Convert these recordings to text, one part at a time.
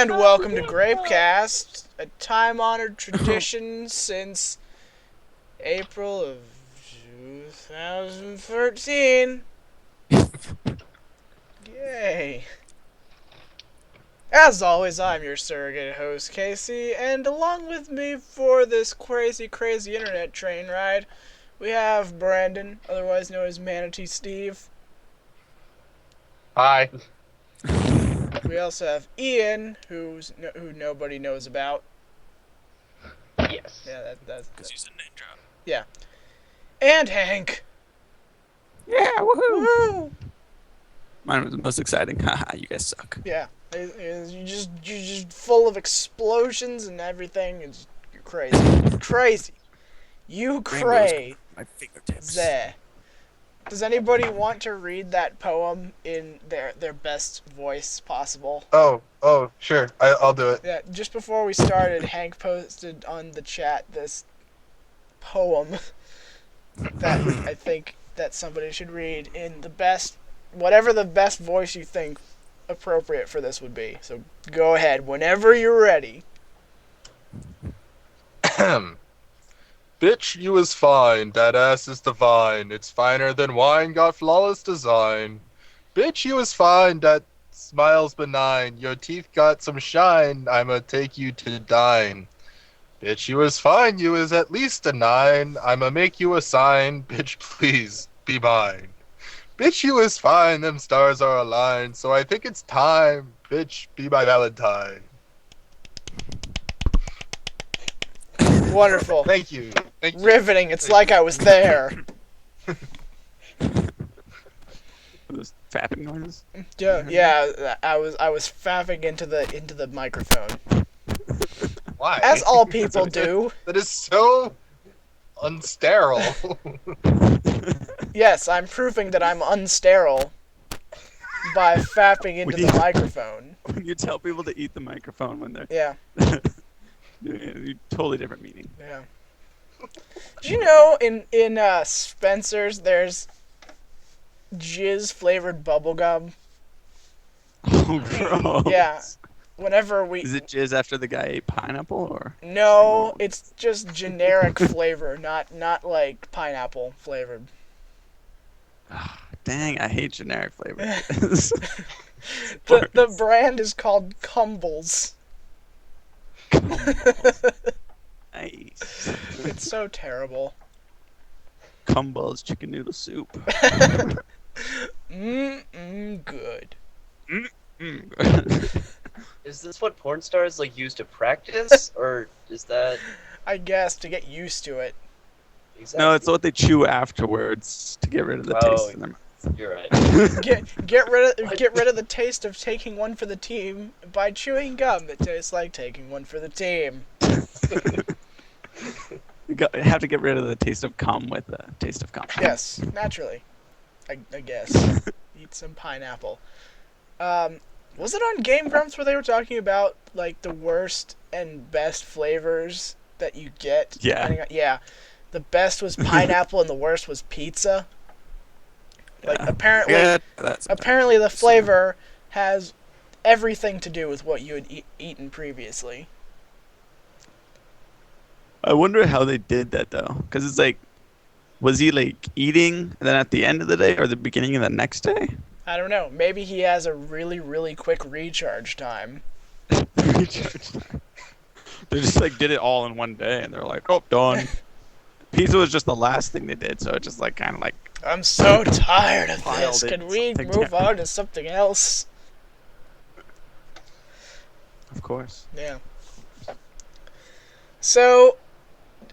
And welcome to Grapecast, a time-honored tradition since April of 2013. Yay. As always, I'm your surrogate host, Casey, and along with me for this crazy internet train ride, we have Brandon, otherwise known as Manatee Steve. Hi. We also have Ian, who nobody knows about. Yes. Yeah, that's Because he's a ninja. yeah. And Hank. Yeah, woohoo! Woo! Mine was the most exciting. Haha, you guys suck. Yeah, you're just full of explosions and everything. You're crazy, crazy. You cray. My fingertips. There. Does anybody want to read that poem in their best voice possible? Oh, sure. I'll do it. Yeah, just before we started, Hank posted on the chat this poem that I think that somebody should read in the best, whatever the best voice you think appropriate for this would be. So go ahead, whenever you're ready. Bitch, you is fine. That ass is divine. It's finer than wine, got flawless design. Bitch, you is fine. That smile's benign. Your teeth got some shine. I'ma take you to dine. Bitch, you is fine. You is at least a 9. I'ma make you a sign. Bitch, please be mine. Bitch, you is fine. Them stars are aligned. So I think it's time. Bitch, be my Valentine. Wonderful. Thank you. Thank you. Riveting. It's like I was there. Those fapping noises. Yeah, I was faffing into the microphone. Why? As all people do. That is so unsterile. Yes, I'm proving that I'm unsterile by fapping into the microphone. When you tell people to eat the microphone when they're Yeah. totally different meaning. Yeah. Do you know in Spencer's there's jizz flavored bubblegum? Oh, gross. Yeah. Whenever we Is it jizz after the guy ate pineapple or? No, it's just generic flavor, not like pineapple flavored. Dang, I hate generic flavors. The brand is called Cumbles. Nice. It's so terrible. Cumballs chicken noodle soup. Good. Is this what porn stars like use to practice, or is that I guess to get used to it. exactly? No, it's what they chew afterwards to get rid of the taste in their mouth. You're right. Get rid of the taste of taking one for the team by chewing gum that tastes like taking one for the team. You have to get rid of the taste of cum with the taste of cum. Yes, naturally. I guess. Eat some pineapple. Was it on Game Grumps where they were talking about like the worst and best flavors that you get? Yeah. Yeah. The best was pineapple and the worst was pizza. Like Yeah. apparently Yeah, that's apparently the flavor has everything to do with what you had eaten previously. I wonder how they did that though, because it's like, was he like eating and then at the end of the day or the beginning of the next day? I don't know. Maybe he has a really quick recharge time. Recharge time. They just like did it all in one day and they're like, oh, done. Pizza was just the last thing they did, so it just like kind of like I'm so tired of Piled this. in Can we something move down. on to something else? of course. Yeah. So,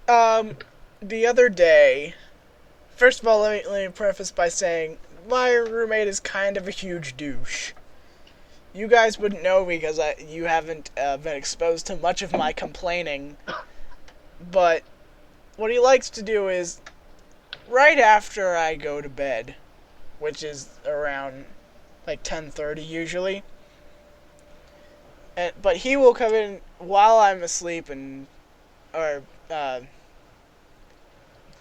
the other day, first of all, let me preface by saying my roommate is kind of a huge douche. You guys wouldn't know because you haven't been exposed to much of my complaining, but what he likes to do is, right after I go to bed, which is around like 10:30 usually, but he will come in while I'm asleep or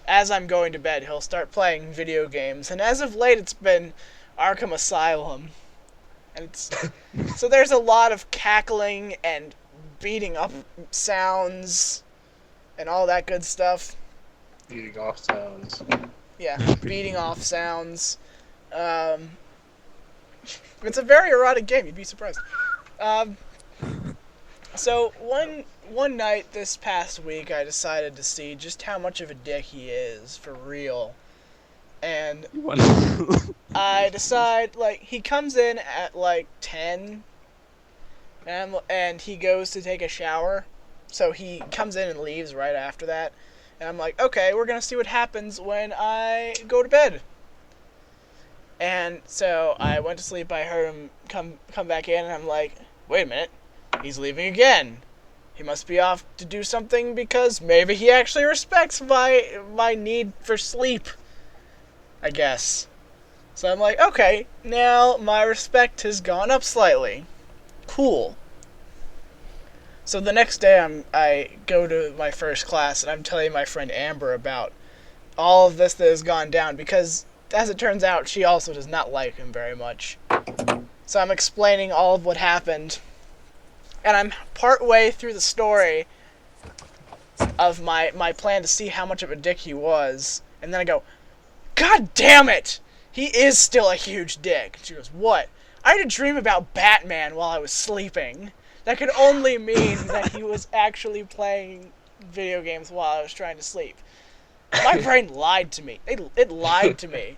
as I'm going to bed, he'll start playing video games, and as of late, it's been Arkham Asylum, and it's So there's a lot of cackling and beating up sounds and all that good stuff. Beating off sounds. Yeah, beating off sounds. It's a very erotic game. You'd be surprised. So one night this past week, I decided to see just how much of a dick he is for real, and I decide like he comes in at like 10, and he goes to take a shower, so he comes in and leaves right after that, and I'm like, okay, we're gonna see what happens when I go to bed. And so I went to sleep. I heard him come back in, and I'm like, wait a minute, he's leaving again. He must be off to do something because maybe he actually respects my need for sleep, I guess. So I'm like, okay, now my respect has gone up slightly. Cool. So the next day I go to my first class, and I'm telling my friend Amber about all of this that has gone down, because as it turns out, she also does not like him very much. So I'm explaining all of what happened, and I'm part way through the story of my plan to see how much of a dick he was, and then I go, God damn it! He is still a huge dick. She goes, what? I had a dream about Batman while I was sleeping. That could only mean that he was actually playing video games while I was trying to sleep. My brain lied to me. It lied to me.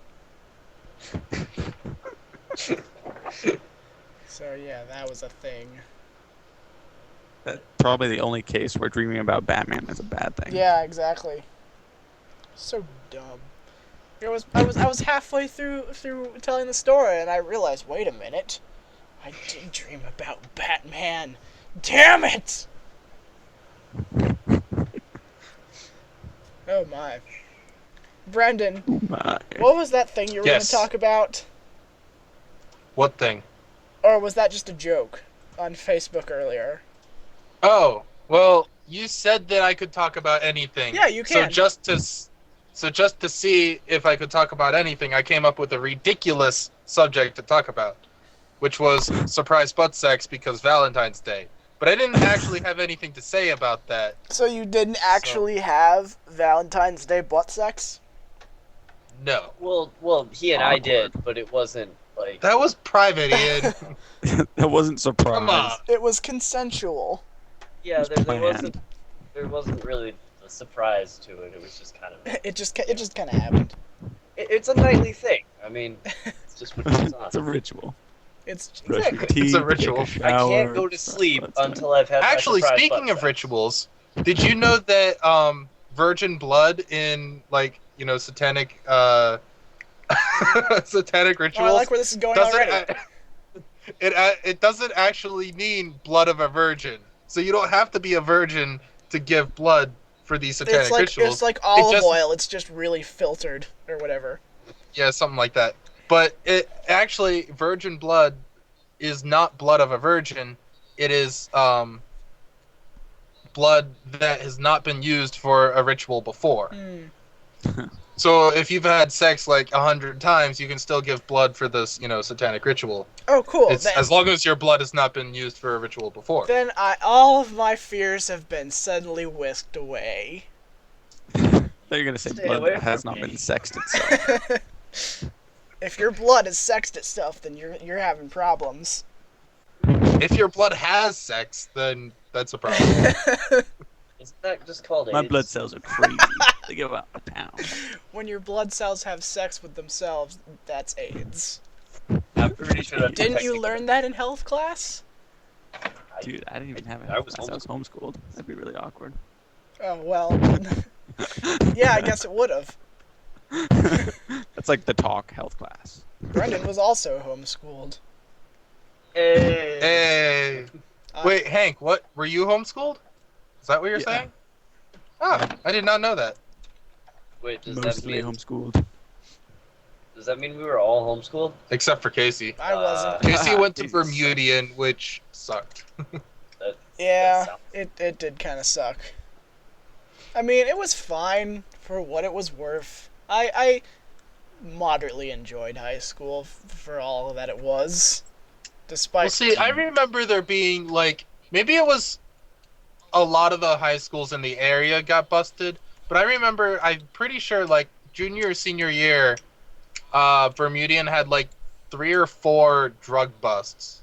So yeah, that was a thing. That's probably the only case where dreaming about Batman is a bad thing. Yeah, exactly. So dumb. I was halfway through telling the story, and I realized, wait a minute, I did dream about Batman. Damn it! Oh my. Brendan, what was that thing you were going to talk about? What thing? Or was that just a joke on Facebook earlier? Oh, well, you said that I could talk about anything. Yeah, you can. So just to see if I could talk about anything, I came up with a ridiculous subject to talk about, which was surprise butt sex because Valentine's Day. But I didn't actually have anything to say about that. So you didn't actually have Valentine's Day butt sex? No. Well, he and I did, but it wasn't like That was private, Ian. That wasn't surprise. Come on. It was consensual. yeah, there planned. wasn't really a surprise to it. It was just kind of It just kind of happened. it's a nightly thing. I mean, it's just what goes on. It's a ritual. It's Brush your exactly. teeth, It's a ritual. take a I shower. can't go to sleep That's until I've had Actually, my surprise speaking butt of sex. rituals, did you know that virgin blood in satanic satanic Oh, rituals I like where this is going already. it doesn't actually mean blood of a virgin. So you don't have to be a virgin to give blood for these satanic rituals. It's like olive just- oil. It's just really filtered or whatever. Yeah, something like that. But it actually, virgin blood is not blood of a virgin. It is blood that has not been used for a ritual before. So if you've had sex like 100 times, you can still give blood for this, satanic ritual. Oh, cool. It's as long as your blood has not been used for a ritual before. Then all of my fears have been suddenly whisked away. Thought you were gonna say Stay blood away that has from not me. been sexed itself. If your blood has sexed itself, then you're having problems. If your blood has sex, then that's a problem. Isn't that just called My AIDS? blood cells are crazy. They give out a pound. When your blood cells have sex with themselves, that's AIDS. I'm pretty sure that's Didn't you technical. learn that in health class? Dude, I didn't even have it. I was I was homeschooled. That'd be really awkward. Oh, well. Yeah, I guess it would have. That's like the talk health class. Brendan was also homeschooled. Hey. Hey. Wait, Hank, what? Were you homeschooled? Is that what you're Yeah. saying? Oh, I did not know that. Wait, Mostly homeschooled. does that mean we were all homeschooled? Except for Casey. I wasn't. Casey went to Jesus. Bermudian, which sucked. That Yeah, sounds- it did kind of suck. I mean, it was fine for what it was worth. I moderately enjoyed high school for all that it was. Despite Well, see, I remember there being, like, maybe it was a lot of the high schools in the area got busted, but I remember, I'm pretty sure, like, junior or senior year, Bermudian had, like, 3 or 4 drug busts.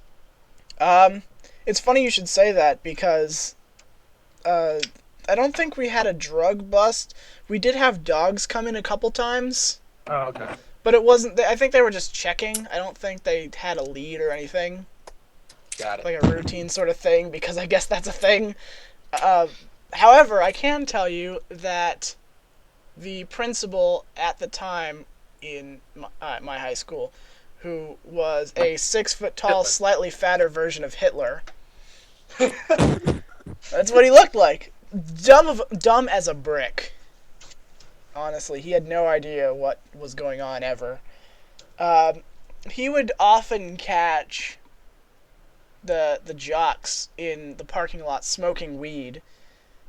it's funny you should say that because uh, I don't think we had a drug bust. We did have dogs come in a couple times, Oh, okay. but it wasn't. I think they were just checking. I don't think they had a lead or anything, Got it. like a routine sort of thing. Because I guess that's a thing. However, I can tell you that the principal at the time in my high school, who was a 6 foot tall, Hitler. slightly fatter version of Hitler. That's what he looked like. Dumb as a brick. Honestly, he had no idea what was going on ever. He would often catch the jocks in the parking lot smoking weed,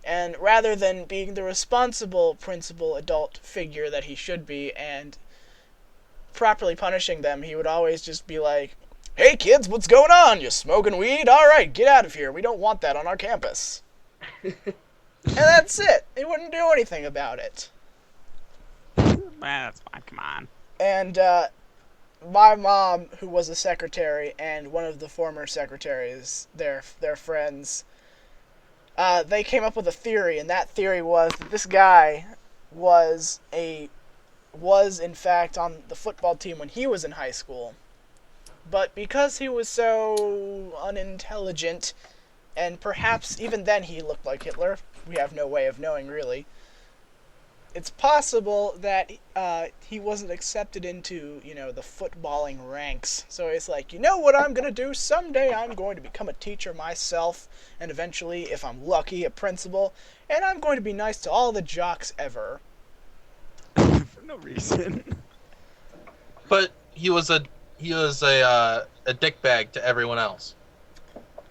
and rather than being the responsible principal adult figure that he should be and properly punishing them, he would always just be like, "Hey kids, what's going on? You smoking weed? All right, get out of here. We don't want that on our campus." And that's it. He wouldn't do anything about it. Man, that's fine. Come on. And my mom, who was a secretary, and one of the former secretaries, their friends, they came up with a theory, and that theory was that this guy was in fact on the football team when he was in high school. But because he was so unintelligent, and perhaps even then he looked like Hitler, we have no way of knowing really, it's possible that he wasn't accepted into, the footballing ranks. So it's like, you know what I'm going to do? Someday I'm going to become a teacher myself, and eventually, if I'm lucky, a principal, and I'm going to be nice to all the jocks ever. For no reason. But he was a dickbag to everyone else.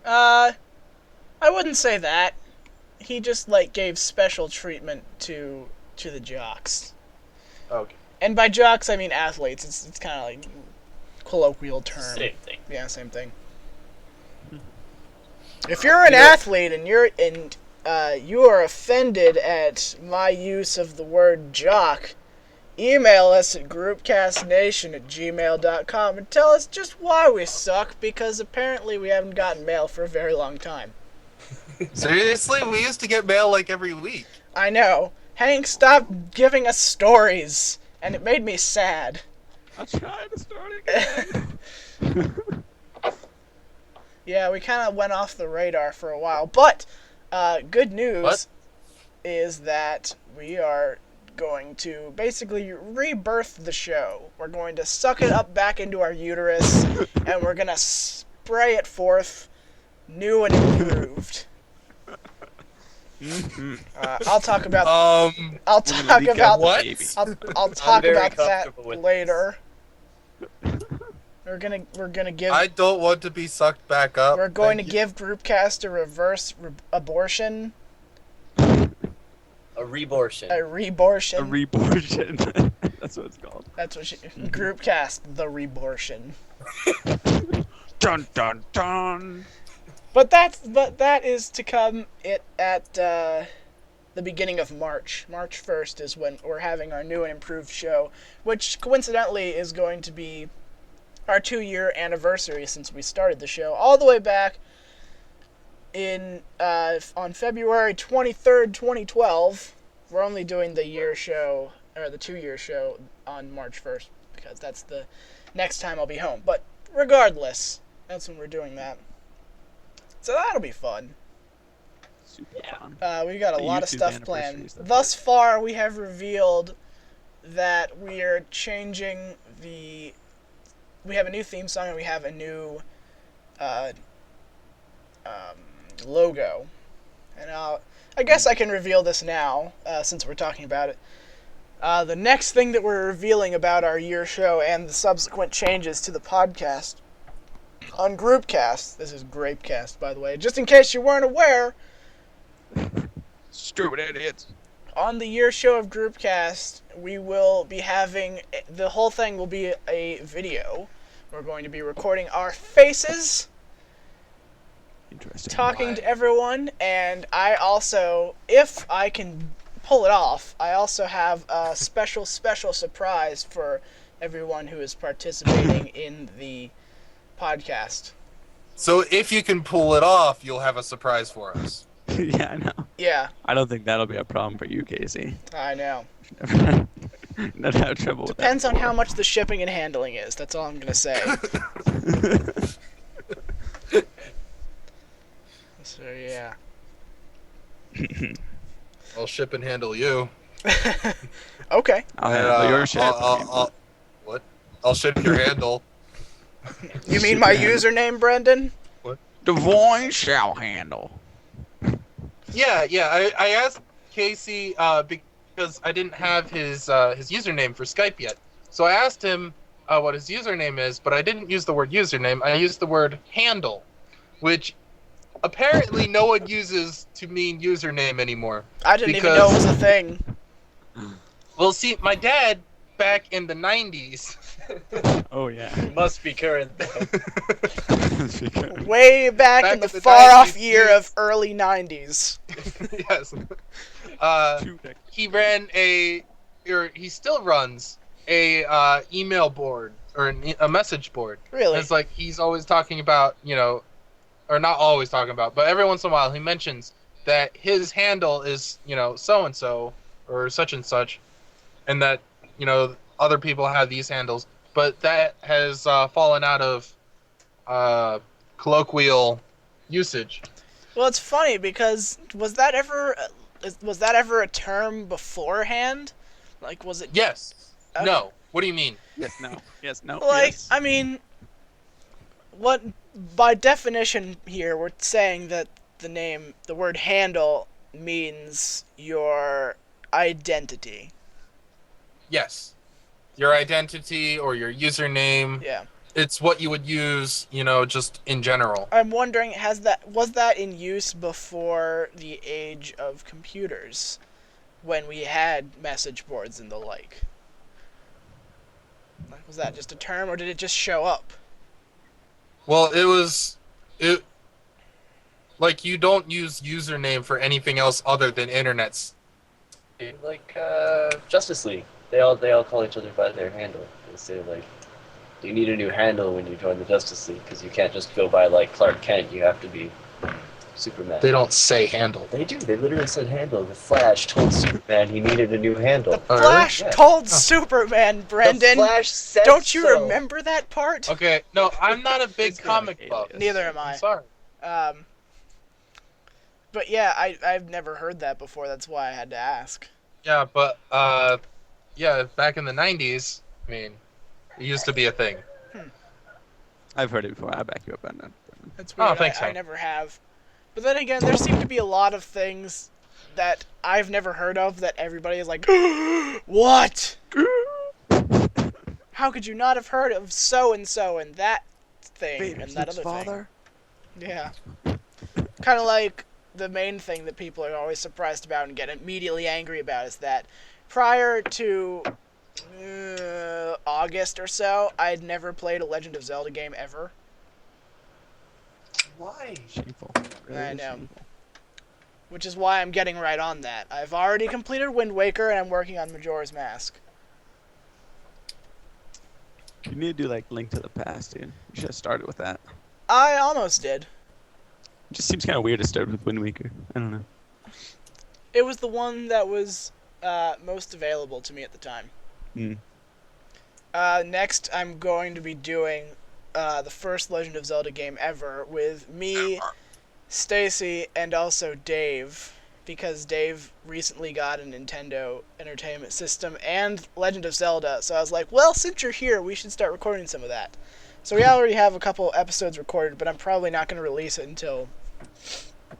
I wouldn't say that. He just, gave special treatment to the jocks. Okay. And by jocks, I mean athletes. It's kind of like colloquial term. Same thing. Yeah, same thing. If you're an athlete and you are offended at my use of the word jock, email us at groupcastnation@gmail.com and tell us just why we suck, because apparently we haven't gotten mail for a very long time. Seriously? We used to get mail like every week. I know. Hank stopped giving us stories, and it made me sad. I'll try to start again. Yeah, we kind of went off the radar for a while, but good news is that we are going to basically rebirth the show. We're going to suck it up back into our uterus, and we're going to spray it forth new and improved. I'll talk about I'll talk about what? I'll talk very about that comfortable with later. We're gonna give I don't want to be sucked back up. we're going Thank to give GroupCast a reverse abortion, A rebortion. a rebortion. A rebortion. That's what it's called. That's what GroupCast, the rebortion. Dun dun dun. But that is to come at the beginning of March. March 1st is when we're having our new and improved show, which coincidentally is going to be our 2-year anniversary since we started the show, all the way back in on February 23rd, 2012. We're only doing the year show, or the 2-year show, on March 1st, because that's the next time I'll be home. But regardless, that's when we're doing that. So that'll be fun. Super fun. We got a lot of YouTube stuff anniversary planned. stuff. Thus far, we have revealed that we are changing we have a new theme song and we have a new logo. And I guess I can reveal this now, since we're talking about it. The next thing that we're revealing about our year show and the subsequent changes to the podcast on GroupCast, this is Grapecast, by the way, just in case you weren't aware, Stupid idiots. on the year show of GroupCast, we will be having, the whole thing will be a video We're going to be recording our faces, Interesting. talking Why? to everyone, and I also, if I can pull it off, I also have a special surprise for everyone who is participating in the podcast. So if you can pull it off, you'll have a surprise for us. Yeah, I know. Yeah, I don't think that'll be a problem for you, Casey. I know. Never had trouble with that. Depends on how much the shipping and handling is. That's all I'm gonna say. So yeah. I'll ship and handle you. Okay. I'll And, handle your shit. What? I'll ship your handle. You mean my username, Brendan? Divine shall handle. Yeah. I asked Casey because I didn't have his username for Skype yet. So I asked him what his username is, but I didn't use the word username. I used the word handle, which apparently no one uses to mean username anymore. I didn't even know it was a thing. Well, see, my dad back in the 90s. Oh yeah. You must be current. Way back in the in the far-off 90s, year yes. of early 90s. Yes. He ran or he still runs a email board or a message board. Really? It's like he's always talking about, or not always talking about, but every once in a while he mentions that his handle is, so and so or such and such, and that other people have these handles, but that has fallen out of colloquial usage. Well, it's funny because was that ever a term beforehand? Like, was it? Yes. Okay. No. What do you mean? Yes, no. Yes, no. Like, yes. I mean, what by definition here we're saying that the word handle means your identity. Yes. Your identity or your username. Yeah. It's what you would use, just in general. I'm wondering, was that in use before the age of computers, when we had message boards and the like? Like, was that just a term, or did it just show up? Well, like, you don't use username for anything else other than internets. Like Justice League, they all call each other by their handle. They say like, you need a new handle when you join the Justice League because you can't just go by like Clark Kent. You have to be Superman. They don't say handle. They do. They literally said handle. The Flash told Superman he needed a new handle. The Flash Yeah. told Superman, Brendan. The Flash said Don't you so. remember that part? Okay, no, I'm not a big It's not comic like buff. alias. Neither am I. I'm sorry. But yeah, I've never heard that before. That's why I had to ask. Yeah, but back in the 90s, I mean, it used to be a thing. I've heard it before. I back you up on that. That's Oh, weird. thanks, I man. never have. But then again, there seem to be a lot of things that I've never heard of that everybody is like, what? How could you not have heard of so and that thing and that other father. thing? Yeah. Kind of like the main thing that people are always surprised about and get immediately angry about is that prior to August or so, I'd never played a Legend of Zelda game ever. Why? Shameful. I know. Which is why I'm getting right on that. I've already completed Wind Waker and I'm working on Majora's Mask. You need to do like Link to the Past, dude. You should have started with that. I almost did. It just seems kind of weird to start with Wind Waker. I don't know. It was the one that was most available to me at the time. Next, I'm going to be doing the first Legend of Zelda game ever with me, Stacy, and also Dave, because Dave recently got a Nintendo Entertainment System and Legend of Zelda, so I was like, well, since you're here, we should start recording some of that. So we already have a couple episodes recorded, but I'm probably not going to release it until,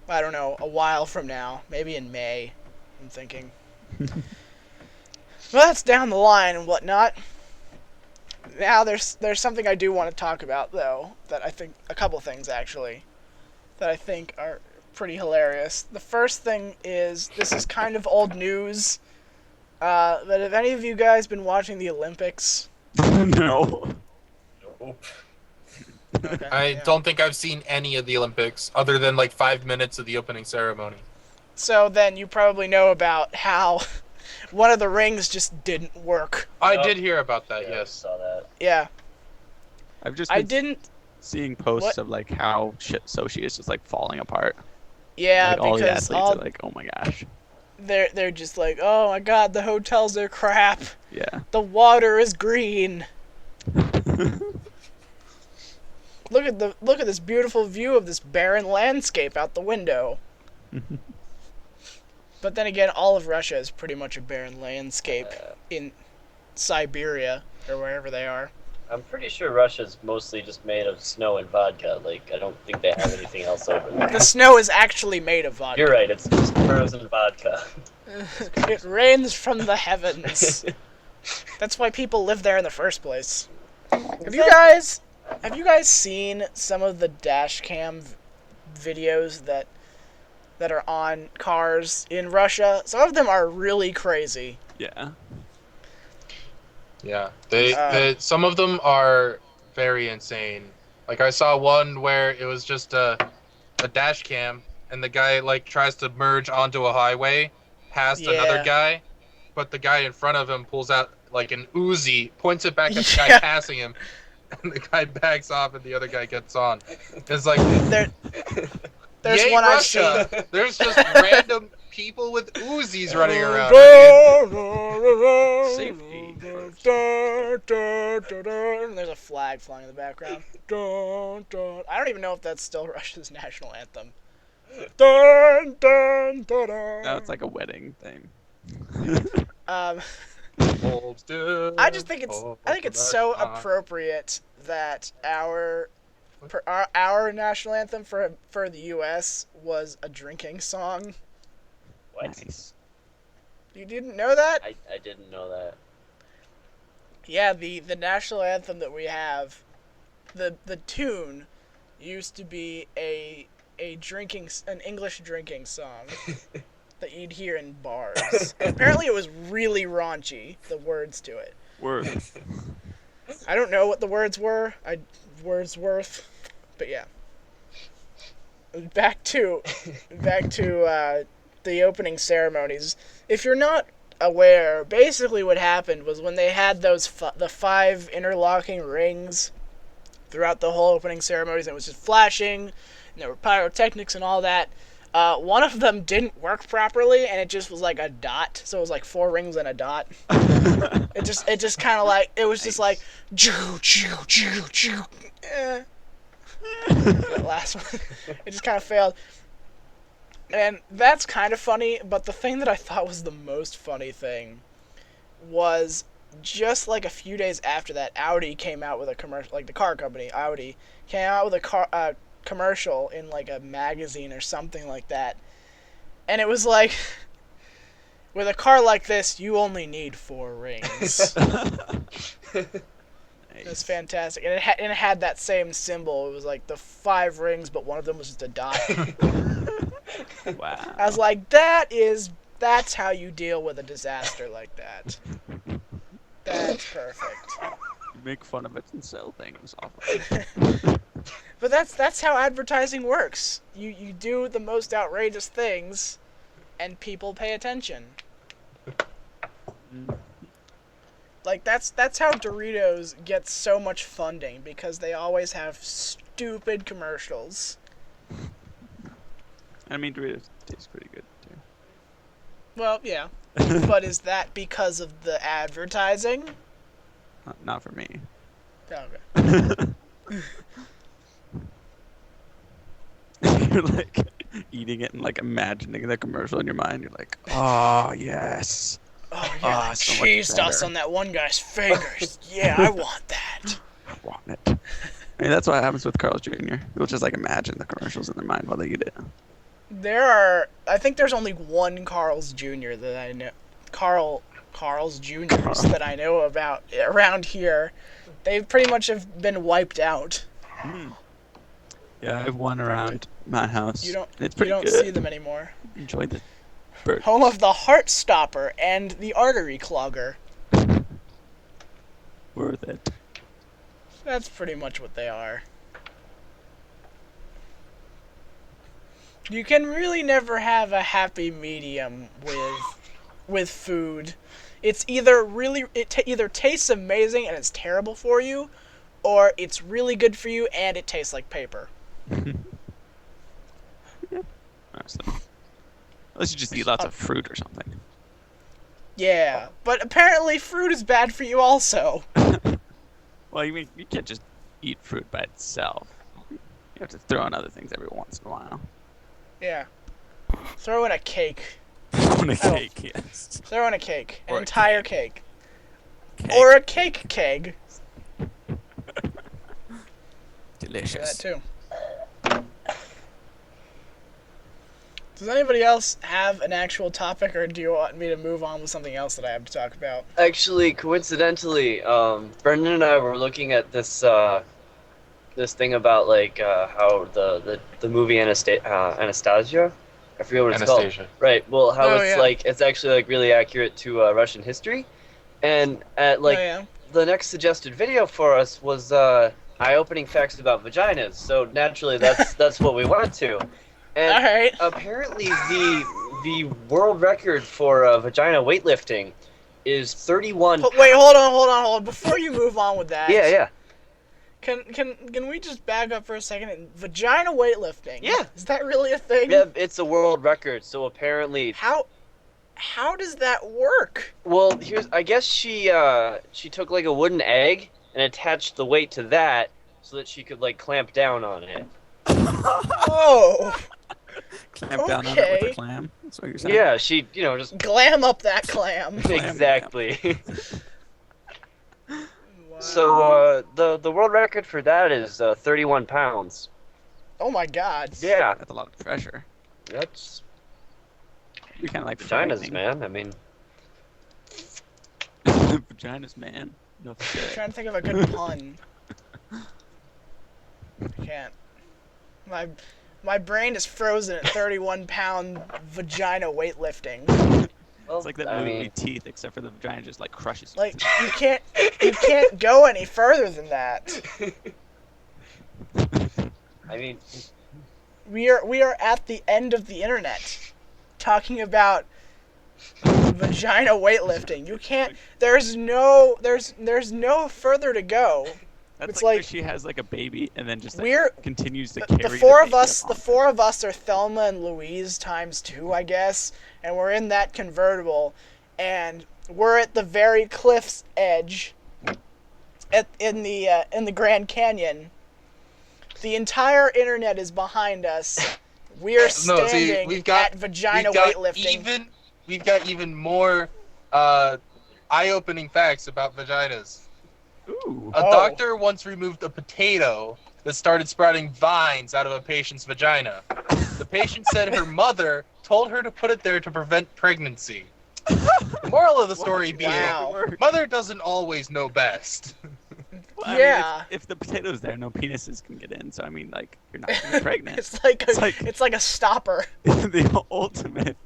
I don't know, a while from now, maybe in May, I'm thinking. Well, that's down the line and whatnot. Now, there's something I do want to talk about, though, that I think, a couple things, actually, that I think are pretty hilarious. The first thing is, this is kind of old news, that have any of you guys been watching the Olympics? No. Nope. Okay, I yeah. don't think I've seen any of the Olympics other than like 5 minutes of the opening ceremony. So then you probably know about how one of the rings just didn't work. I Yup. did hear about that, Yeah, I yes. saw that. Yeah, I've just I been didn't. seeing posts What? of like how shit Sochi is just like falling apart. Yeah, Like all the because athletes are like, oh my gosh. they're just like, oh my god, the hotels are crap. Yeah. The water is green. Look at this beautiful view of this barren landscape out the window. But then again, all of Russia is pretty much a barren landscape in Siberia or wherever they are. I'm pretty sure Russia's mostly just made of snow and vodka. Like, I don't think they have anything else over there. The snow is actually made of vodka. You're right, it's just frozen vodka. It rains from the heavens. That's why people live there in the first place. Have you guys seen some of the dash cam videos that are on cars in Russia? Some of them are really crazy. Yeah. Yeah, some of them are very insane. Like I saw one where it was just a dash cam, and the guy like tries to merge onto a highway past another Yeah. guy, but the guy in front of him pulls out like an Uzi, points it back at the guy Yeah. passing him, and the guy backs off, and the other guy gets on. It's like There's yay, one Russia! I've seen. There's just random people with Uzis running around. Safety. And there's a flag flying in the background. I don't even know if that's still Russia's national anthem. No, it's like a wedding thing. Um, I I just think it's so appropriate that our national anthem for the U.S. was a drinking song. What? Nice. You didn't know that? I didn't know that. Yeah, the national anthem that we have, the tune used to be an English drinking song that you'd hear in bars. Apparently it was really raunchy, the words to it. Word. I don't know what the words were. Wordsworth, but yeah. Back to the opening ceremonies. If you're not aware, basically what happened was when they had the 5 interlocking rings throughout the whole opening ceremonies, and it was just flashing, and there were pyrotechnics and all that. One of them didn't work properly, and it just was like a dot. So it was like 4 rings and a dot. It just kind of like, it was just like, choo choo choo choo. That last one, it just kind of failed. And that's kind of funny, but the thing that I thought was the most funny thing was just like a few days after that, Audi came out with a commercial, like the car company, Audi, came out with a commercial in like a magazine or something like that. And it was like, with a car like this, you only need 4 rings. It's fantastic. And it had that same symbol. It was like the 5 rings, but one of them was just a dot. Wow. I was like, that's how you deal with a disaster like that. That's perfect. You make fun of it and sell things off of it. But that's how advertising works. You do the most outrageous things, and people pay attention. Like that's how Doritos gets so much funding, because they always have stupid commercials. I mean, Doritos taste pretty good too. Well, yeah. But is that because of the advertising? Not for me. Okay. You're like eating it and like imagining the commercial in your mind. You're like, oh yes. Oh yeah, so much cheese dust better. on that one guy's fingers. Yeah, I want that. I want it. I mean, that's what happens with Carl's Jr. They'll just like imagine the commercials in their mind while they eat it. I think there's only one Carl's Jr. that I know. Carl's Jr.'s that I know about around here. They pretty much have been wiped out. Yeah, I have one around my house. You don't It's pretty good. see them anymore. Enjoy the bird. Home of the Heart Stopper and the Artery Clogger. Worth it. That's pretty much what they are. You can really never have a happy medium with food. It's either either tastes amazing and it's terrible for you, or it's really good for you and it tastes like paper. Honestly. Unless you just eat lots of fruit or something. Yeah, but apparently fruit is bad for you also. Well, you mean you can't just eat fruit by itself. You have to throw in other things every once in a while. Yeah. Throw in a cake. On a cake, yes. Throw in a cake. An Or a entire cake. Cake. Or a cake keg. Delicious. That too. Does anybody else have an actual topic, or do you want me to move on with something else that I have to talk about? Actually, coincidentally, Brendan and I were looking at this this thing about like how the movie Anastasia. I forget what it's Anastasia. called. Right. Well, how Oh, it's yeah. like it's actually like really accurate to Russian history, and at like Oh, yeah. the next suggested video for us was eye-opening facts about vaginas. So naturally, that's what we went to. And Alright. apparently, the world record for vagina weightlifting is 31. Wait, hold on. Before you move on with that, Yeah. Can we just back up for a second? Vagina weightlifting. Yeah. Is that really a thing? Yeah, it's a world record. So apparently, How does that work? well, I guess she took like a wooden egg and attached the weight to that so that she could like clamp down on it. Oh, Clamp down on it with Okay. a clam. That's what you're saying. Yeah, she just glam up that clam. exactly. Wow. So the world record for that is 31 pounds. Oh my God. Yeah, That's a lot of pressure. that's We kind of like vaginas, frightening. man. I mean, Vaginas, man. No I'm shit. trying to think of a good pun. I can't. My brain is frozen at 31-pound vagina weightlifting. well, It's like that I movie mean, Teeth, except for the vagina just like crushes you. Like you can't go any further than that. I mean, We are at the end of the internet, talking about vagina weightlifting. You can't. There's no further to go. That's it's like, where like- she has like a baby and then just like, We're continues to carry the four of baby us. up The on four of us are Thelma and Louise times 2, I guess, and we're in that convertible, and we're at the very cliff's edge, in the Grand Canyon. The entire internet is behind us. We are standing at vagina weightlifting. We've got even more eye-opening facts about vaginas. Ooh. A Oh. doctor once removed a potato that started sprouting vines out of a patient's vagina. The patient said her mother told her to put it there to prevent pregnancy. The moral of the story being, Wow. mother doesn't always know best. Well, I mean, Yeah. if the potato's there, no penises can get in. So I mean, like, you're not gonna be pregnant. It's like like- it's like a stopper. The ultimate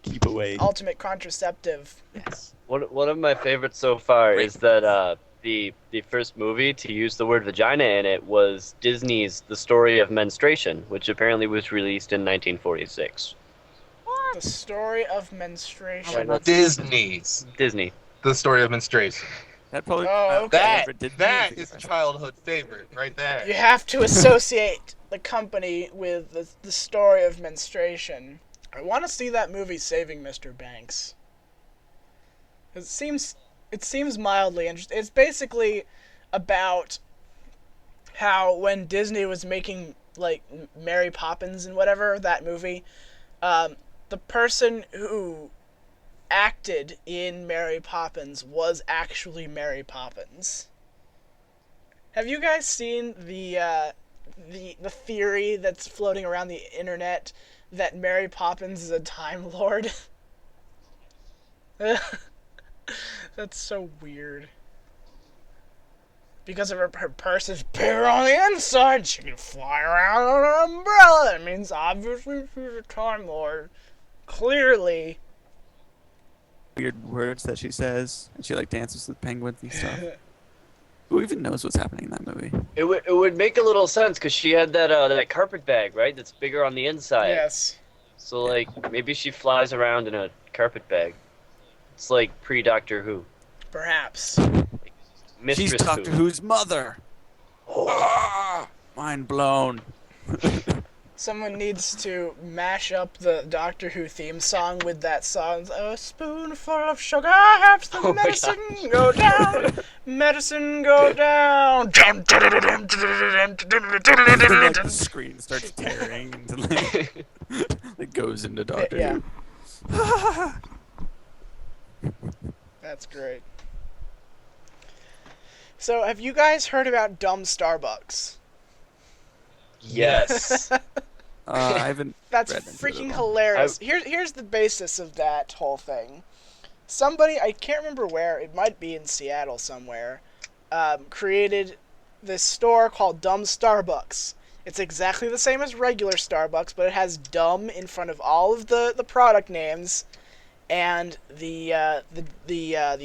keep away. Ultimate contraceptive. Yes. one of my favorites so far Great. is that the first movie to use the word vagina in it was Disney's The Story of Menstruation, which apparently was released in 1946. The story of menstruation. Why not? Disney's Disney. The Story of Menstruation. That probably. Oh, okay. That is a childhood favorite right there. You have to associate the company with the story of menstruation. I want to see that movie, Saving Mr. Banks. It seems mildly interesting. It's basically about how when Disney was making like Mary Poppins and whatever, that movie, the person who acted in Mary Poppins was actually Mary Poppins. Have you guys seen the theory that's floating around the internet that Mary Poppins is a Time Lord? That's so weird. Because of her purse is bigger on the inside, she can fly around on an umbrella. That means obviously she's a Time Lord. Clearly. Weird words that she says, and she like dances with penguins and stuff. Who even knows what's happening in that movie? It would make a little sense because she had that carpet bag, right? That's bigger on the inside. Yes. So like maybe she flies around in a carpet bag. It's like pre-Doctor Who. Perhaps. Mistress She's Doctor Who. Who's mother. Oh. Ah, mind blown. Someone needs to mash up the Doctor Who theme song with that song. A spoonful of sugar helps the Oh my medicine gosh. go down. Medicine go down. Like the screen starts tearing and like, it goes into Doctor Yeah. Who. That's great. So, have you guys heard about dumb Starbucks? Yes. I haven't. That's read into it freaking at all. hilarious. Here's the basis of that whole thing. Somebody, I can't remember where, it might be in Seattle somewhere, created this store called Dumb Starbucks. It's exactly the same as regular Starbucks, but it has dumb in front of all of the product names, and the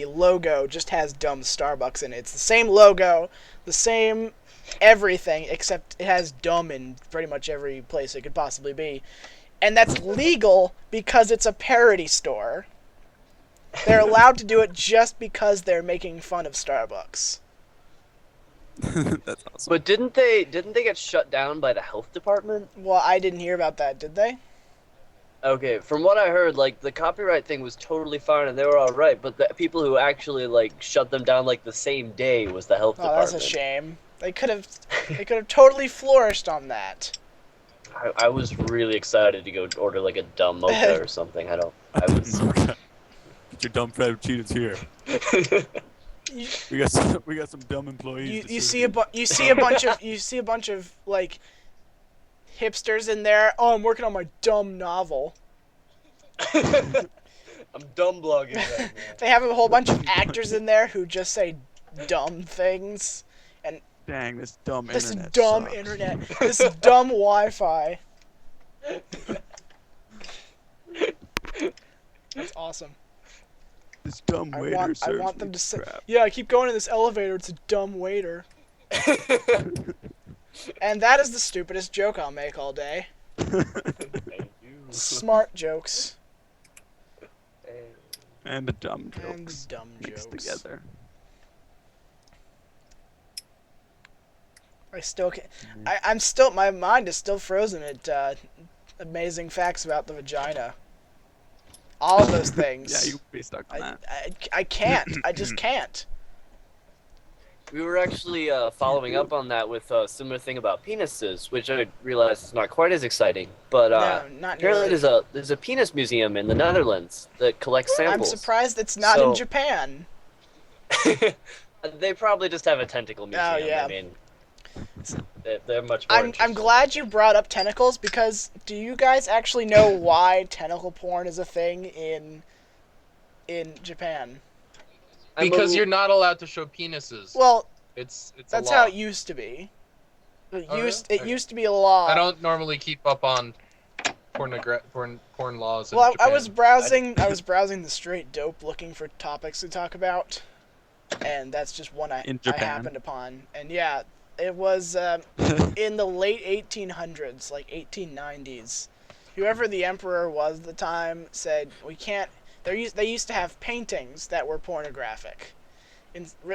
logo just has Dumb Starbucks in it. It's the same logo, the same everything, except it has dumb in pretty much every place it could possibly be. And that's legal because it's a parody store. They're allowed to do it just because they're making fun of Starbucks. That's awesome. But didn't they get shut down by the health department? Well, I didn't hear about that, did they? Okay, from what I heard, like the copyright thing was totally fine and they were all right, but the people who actually like shut them down like the same day was the health Oh, department. that's a shame. They could have totally flourished on that. I was really excited to go order like a dumb mocha or something. I was. Get your dumb frappuccinos here. We got some dumb employees. You see a bunch of like hipsters in there. Oh, I'm working on my dumb novel. I'm dumb blogging right now. They have a whole bunch of actors in there who just say dumb things. And Dang, this dumb this internet. dumb sucks. internet. This dumb Wi-Fi. That's awesome. This dumb waiter I serves want me them to say, crap. yeah, I keep going in this elevator. It's a dumb waiter. And that is the stupidest joke I'll make all day. Smart jokes And the dumb and jokes the dumb mixed jokes. together. I still can't. I'm still. My mind is still frozen at amazing facts about the vagina. All of those things. Yeah, you'd be stuck on that. I can't. I just can't. We were actually following up on that with a similar thing about penises, which I realize is not quite as exciting. But No, not apparently nearly. there's a penis museum in the Netherlands that collects I'm samples. surprised it's not in Japan. They probably just have a tentacle museum. Oh, yeah. I mean, they're much more. I'm interesting. glad you brought up tentacles, because do you guys actually know why tentacle porn is a thing in Japan? Because you're not allowed to show penises. Well, It's a that's law. how it used to be. It Oh, used really? to be a law. I don't normally keep up on porn laws. Well, in Japan. I was browsing the straight dope looking for topics to talk about, and that's just one I Japan? happened upon. And yeah, it was in the late 1800s, like 1890s. Whoever the emperor was at the time said, we can't. They used to have paintings that were pornographic,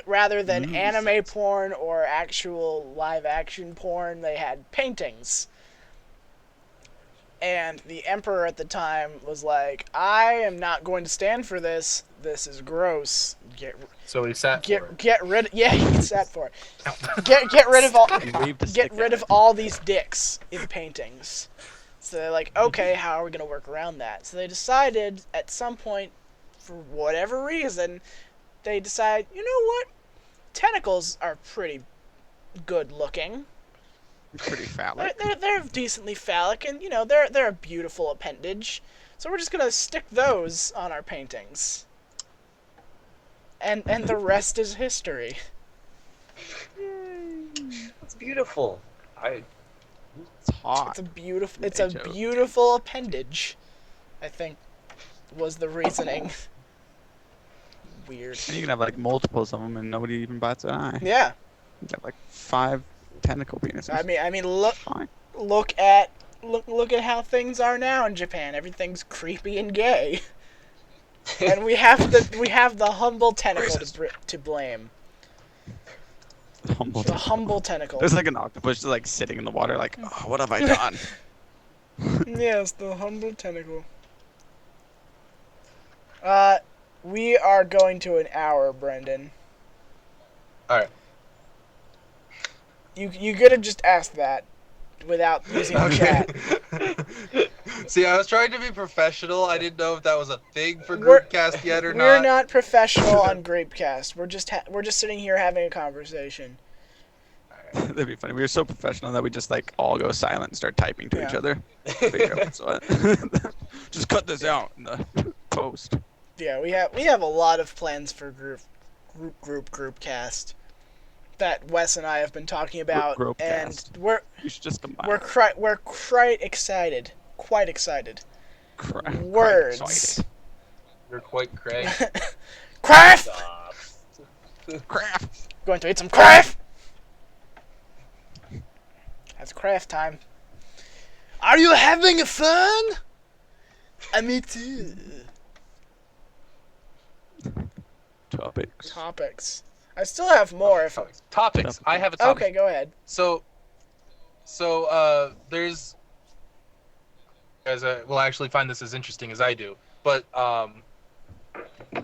rather than anime porn or actual live action porn. They had paintings. And the emperor at the time was like, I am not going to stand for this. This is gross. So he sat for it. Get rid. Yeah, he sat for it. Get rid of all. waved a Get stick rid at of all these dicks in paintings. So they're like, okay, how are we gonna work around that? So they decided at some point, for whatever reason, they decide, you know what? Tentacles are pretty good looking. Pretty phallic. They're decently phallic, and they're a beautiful appendage. So we're just gonna stick those on our paintings. And the rest is history. It's beautiful. It's hot. It's a beautiful appendage, I think, was the reasoning. weird. And you can have like multiples of them, and nobody even bats an eye. Yeah. You can have like 5 tentacle penises. I mean, look, Fine. look at how things are now in Japan. Everything's creepy and gay, and we have the humble tentacle to blame. Humble. The humble tentacle. There's like an octopus just like sitting in the water, like, oh, what have I done? Yes, the humble tentacle. We are going to an hour, Brendan. All right. You could have just asked that without using the chat. See, I was trying to be professional. I didn't know if that was a thing for We're- GroupCast yet or We're not. not professional on Grapecast. We're just sitting here having a conversation. That'd be funny. We were so professional that we just like all go silent and start typing to each Yeah. other. Figure out what's what. Just cut this out in the post. Yeah, we have a lot of plans for Groupcast that Wes and I have been talking about, and GroupCast. we're You should just combine. we're quite excited. Quite excited. Words. Words. You're quite crazy. Craft. Stop. Craft. Going to eat some craft. It's craft time. Are you having fun? Me too. Topics. I still have more. If Topics. I have a topic. okay, go ahead. So there's guys will actually find this as interesting as I do, but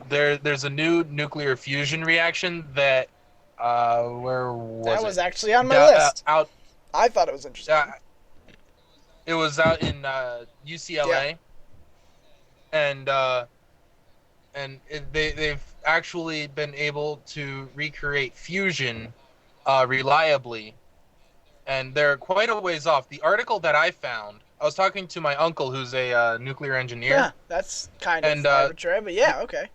there's a new nuclear fusion reaction that where was That it? was actually on my list. Out. I thought it was interesting. It was out in UCLA, they've actually been able to recreate fusion reliably, and they're quite a ways off. The article that I found, I was talking to my uncle who's a nuclear engineer. Yeah, that's kind of And, arbitrary, but yeah, okay.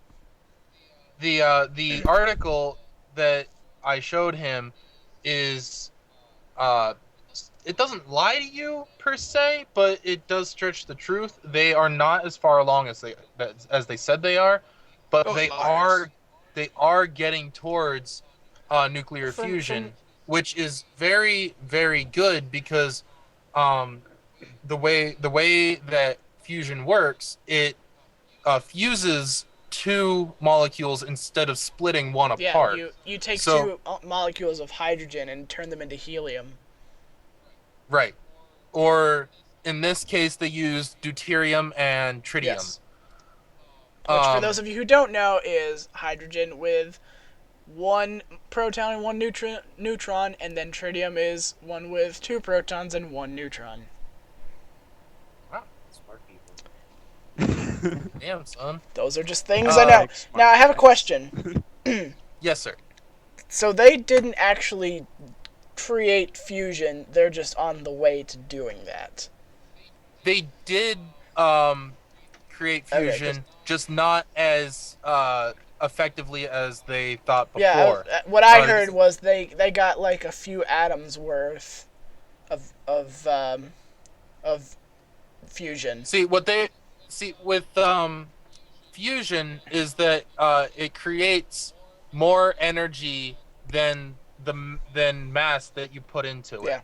The article that I showed him is it doesn't lie to you per se, but it does stretch the truth. They are not as far along as they said they are, but they are getting towards nuclear fusion, which is very, very good because the way that fusion works, it fuses two molecules instead of splitting one apart. Yeah, you take two molecules of hydrogen and turn them into helium. Right. Or in this case, they used deuterium and tritium. Yes. Which, for those of you who don't know, is hydrogen with one proton and one neutron, and then tritium is one with 2 protons and 1 neutron. Wow, smart people. Damn, son. Those are just things I know. Now, I have a question. Yes, sir. So they didn't actually create fusion, they're just on the way to doing that. They did create fusion, Okay, just not as effectively as they thought before. Yeah, what I heard was they got like a few atoms worth of fusion. See with fusion is that it creates more energy than mass that you put into it.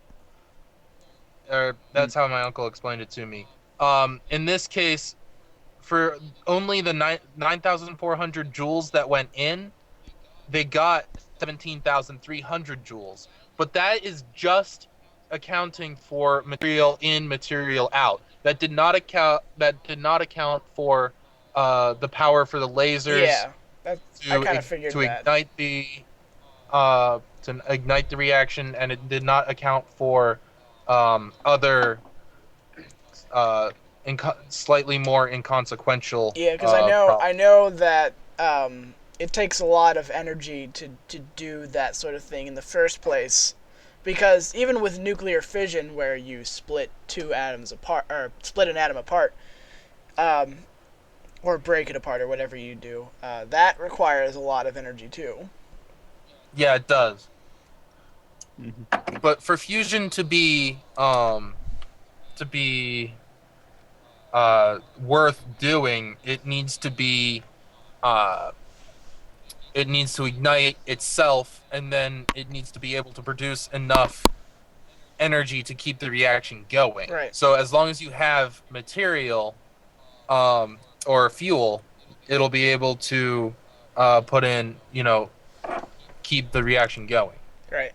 Yeah. That's how my uncle explained it to me. In this case, for only the 9,400 joules that went in, they got 17,300 joules. But that is just accounting for material in, material out. That did not account for the power for the lasers. Yeah, I kind of figured to that. Ignite the reaction, and it did not account for other slightly more inconsequential. Yeah, because I know that it takes a lot of energy to do that sort of thing in the first place. Because even with nuclear fission, where you split two atoms apart, or split an atom apart, or break it apart, or whatever you do, that requires a lot of energy too. Yeah, it does. Mm-hmm. But for fusion to be worth doing, it needs to be it needs to ignite itself, and then it needs to be able to produce enough energy to keep the reaction going. Right. So as long as you have material or fuel, it'll be able to put in, keep the reaction going. Right.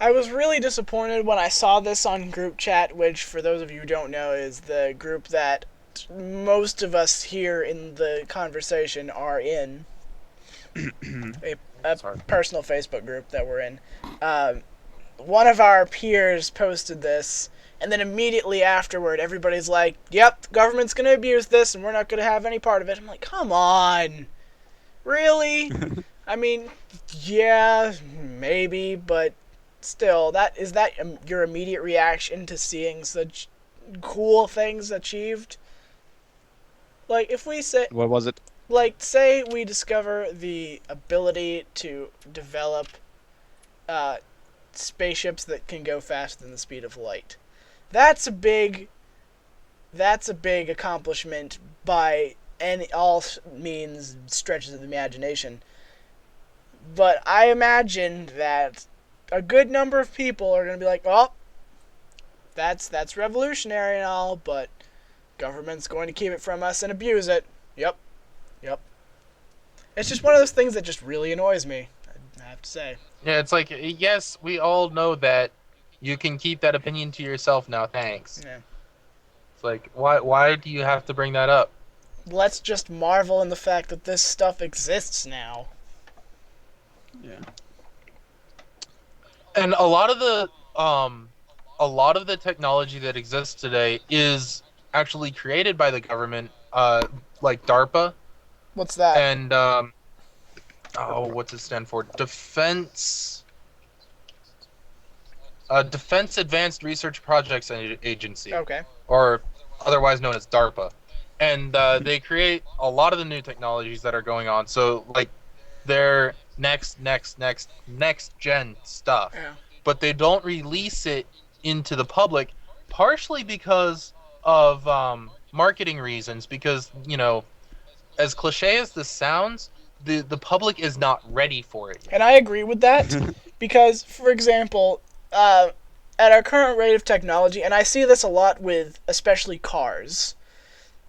I was really disappointed when I saw this on group chat, which, for those of you who don't know, is the group that most of us here in the conversation are in. a Sorry. personal Facebook group that we're in. One of our peers posted this, and then immediately afterward, everybody's like, yep, the government's going to abuse this, and we're not going to have any part of it. I'm like, come on. Really? I mean, yeah, maybe, but still, is that your immediate reaction to seeing such cool things achieved? Like, if we say, What was it? like, say we discover the ability to develop spaceships that can go faster than the speed of light. That's a big accomplishment by all means, stretches of the imagination. But I imagine that a good number of people are going to be like, oh, that's revolutionary and all, but government's going to keep it from us and abuse it. Yep. It's just one of those things that just really annoys me, I have to say. Yeah, it's like, yes, we all know that. You can keep that opinion to yourself now, thanks. Yeah. It's like, why do you have to bring that up? Let's just marvel in the fact that this stuff exists now. Yeah. And a lot of the technology that exists today is actually created by the government, like DARPA. What's that? And what's it stand for? Defense Advanced Research Projects Agency, Okay. or otherwise known as DARPA. And they create a lot of the new technologies that are going on. So like their next gen stuff. Yeah. But they don't release it into the public, partially because of marketing reasons, because, as cliche as this sounds, the public is not ready for it yet. And I agree with that because, for example, at our current rate of technology, and I see this a lot with especially cars,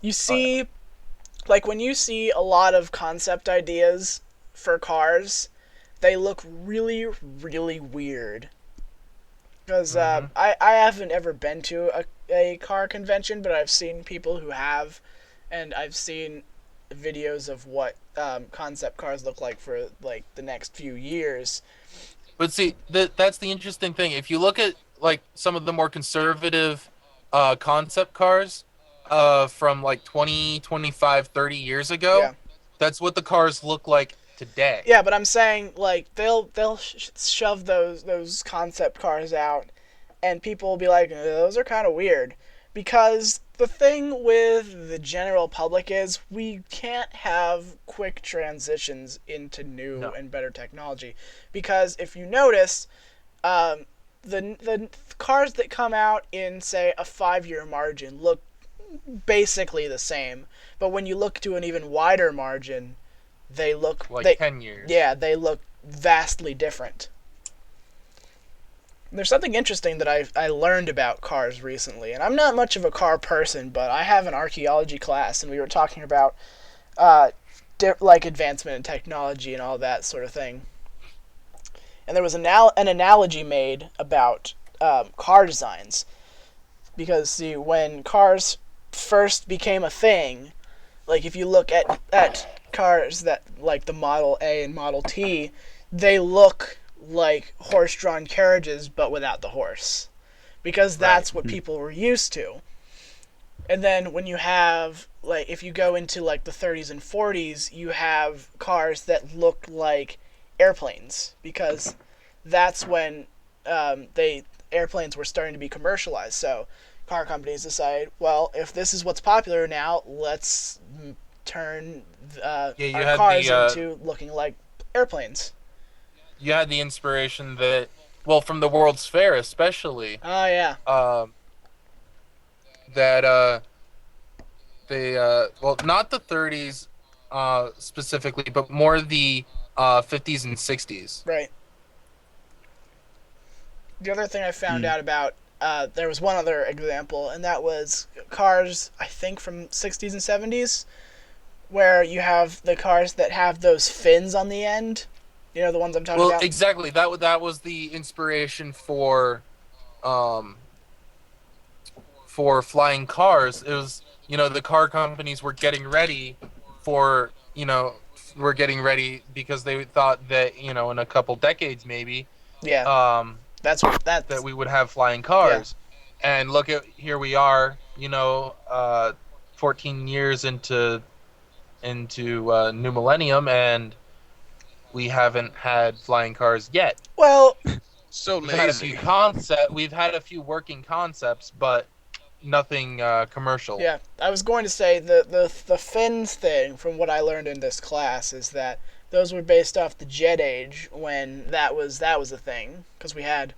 you see, like when you see a lot of concept ideas for cars, they look really, really weird. Because I haven't ever been to a car convention, but I've seen people who have, and I've seen videos of what concept cars look like for like the next few years. But see, that's the interesting thing. If you look at like some of the more conservative concept cars from like 20, 25, 30 years ago, Yeah. that's what the cars look like today. Yeah, but I'm saying like they'll shove those concept cars out, and people will be like, those are kind of weird, because the thing with the general public is we can't have quick transitions into new and better technology, because if you notice, the cars that come out in say a 5-year margin look basically the same, but when you look to an even wider margin, they look like 10 years. Yeah, they look vastly different. There's something interesting that I learned about cars recently, and I'm not much of a car person, but I have an archaeology class, and we were talking about like advancement in technology and all that sort of thing. And there was an analogy made about car designs, because see, when cars first became a thing, like if you look at cars that like the Model A and Model T, they look like horse-drawn carriages but without the horse, because that's what people were used to. And then when you have, like, if you go into like the 30s and 40s, you have cars that look like airplanes, because that's when airplanes were starting to be commercialized. So car companies decide, well, if this is what's popular now, let's turn our cars into looking like airplanes. You had the inspiration that, well, from the World's Fair especially. Oh, yeah. That they well, not the 30s, specifically, but more the 50s and 60s. Right. The other thing I found out about, there was one other example, and that was cars, I think, from 60s and 70s, where you have the cars that have those fins on the end. You know the ones I'm talking Well, about? exactly. That was the inspiration um for flying cars. It was, the car companies were getting ready for, were getting ready because they thought that, in a couple decades maybe, Yeah. um That's that that's we would have flying yeah. cars. And look at, here we are, 14 years into new millennium, and we haven't had flying cars yet. Well, So We've had a few lazy. we've had a few working concepts, but nothing commercial. yeah. I was going to say the fins thing, from what I learned in this class, is that those were based off the jet age when that was a thing, because we had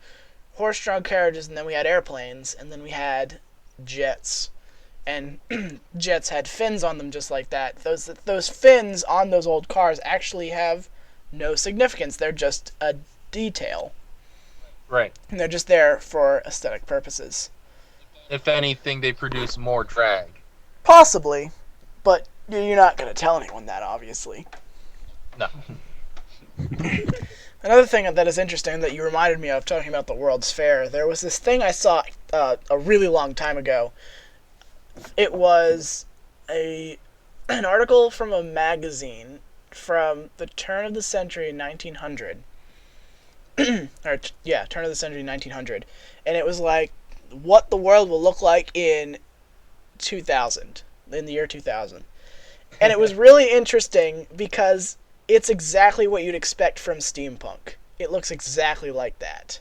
horse-drawn carriages, and then we had airplanes, and then we had jets. And jets had fins on them just like that. Those fins on those old cars actually have no significance. They're just a detail. Right. And they're just there for aesthetic purposes. If anything, they produce more drag. Possibly, but you're not going to tell anyone that, obviously. No. Another thing that is interesting that you reminded me of talking about the World's Fair, there was this thing I saw a really long time ago. It was an article from a magazine from the turn of the century 1900. Turn of the century 1900. And it was like what the world will look like in 2000, in the year 2000. And it was really interesting because it's exactly what you'd expect from steampunk. It looks exactly like that.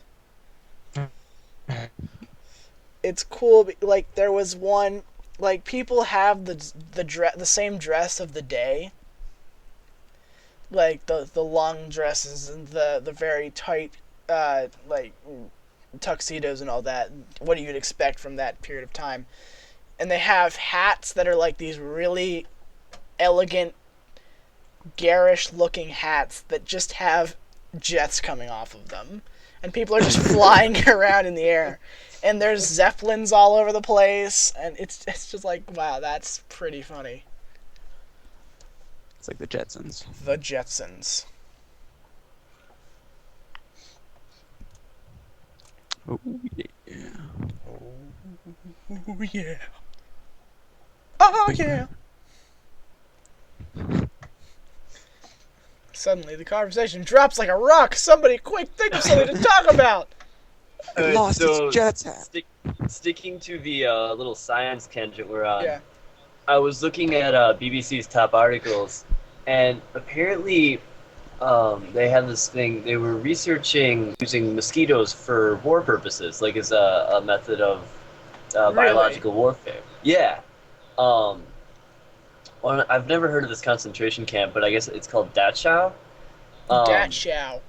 It's cool. Like, there was one, like, people have the same dress of the day, like the long dresses and the very tight like tuxedos and all that. What you'd expect from that period of time. And they have hats that are like these really elegant, garish looking hats that just have jets coming off of them, and people are just flying around in the air, and there's zeppelins all over the place, and it's just like, wow, that's pretty funny. It's like the Jetsons. The Jetsons. Oh yeah. Oh yeah. Oh yeah. Suddenly the conversation drops like a rock. Somebody quick, think of something to talk about. Lost its Jets hat. Sticking to the little science tangent we're on, Yeah. I was looking at BBC's top articles, and apparently they had this thing. They were researching using mosquitoes for war purposes, like as a method of biological warfare. Yeah. I've never heard of this concentration camp, but I guess it's called Dachau. Dachau.